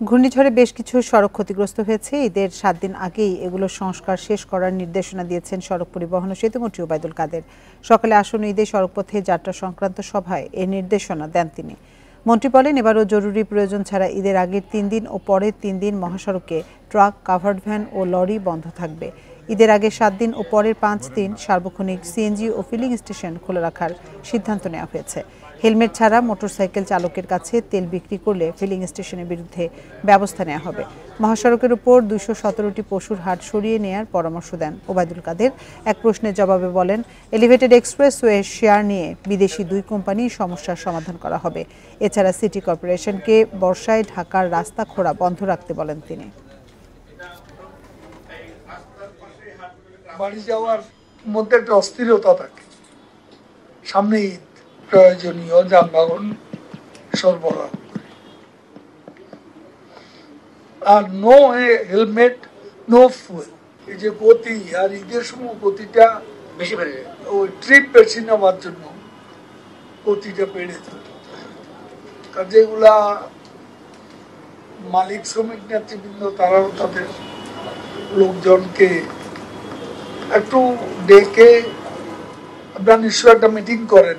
ঘূর্ণিঝড়ে বেশ কিছু সড়ক ক্ষতিগ্রস্ত হয়েছে। ঈদের 7 দিন আগেই এগুলোর সংস্কার শেষ করার নির্দেশনা দিয়েছেন সড়ক পরিবহন ও সেতুমন্ত্রী ওবায়দুল কাদের। সকালে আসন্ন ঈদে সড়কপথে যাত্রা সংক্রান্ত সভায় এ নির্দেশনা দেন তিনি। মন্ত্রী বলেন, এবারও জরুরি প্রয়োজন ছাড়া ঈদের আগের 3 দিন ও পরের 3 দিন মহাসড়কে ট্রাক, কাভার্ড ভ্যান ও লরি বন্ধ থাকবে। ঈদের আগে 7 দিন ও পরের 5 দিন সার্বক্ষণিক সিএনজি ও ফিলিং স্টেশন খোলা রাখার সিদ্ধান্ত নেওয়া হয়েছে। হেলমেট ছাড়া মোটরসাইকেল চালকের কাছে তেল বিক্রি করলে ফিলিং স্টেশনের বিরুদ্ধে ব্যবস্থা নেওয়া হবে। মহাসড়কের উপর 217টি পশুর হাট সরিয়ে নেওয়ার পরামর্শ দেন ওবায়দুল কাদের। এক প্রশ্নের জবাবে বলেন, এলিভেটেড এক্সপ্রেসওয়ে শেয়ার নিয়ে বিদেশি 2 কোম্পানির সমস্যার সমাধান করা হবে। এছাড়া সিটি কর্পোরেশনকে বর্ষায় ঢাকার রাস্তা খোঁড়া বন্ধ রাখতে বলেন তিনি। বাড়ি যাওয়ার মধ্যে একটা অস্থিরতা থাকে, সামনে ঈদ, প্রয়োজনীয় যানবাহন সরবরাহ, আর নো হেলমেট, নো ফুয়েল। এই যে গতি, আর ঈদের সময় গতিটা বেশি বেড়ে যায়, ওই ট্রিপ বেশি নেওয়ার জন্য গতিটা বেড়ে যায়। যেগুলা মালিক শ্রমিক নেতৃবৃন্দ, তারাও তাদের লোকজনকে একটু ডেকে, আপনারা নিশ্চয় একটা মিটিং করেন,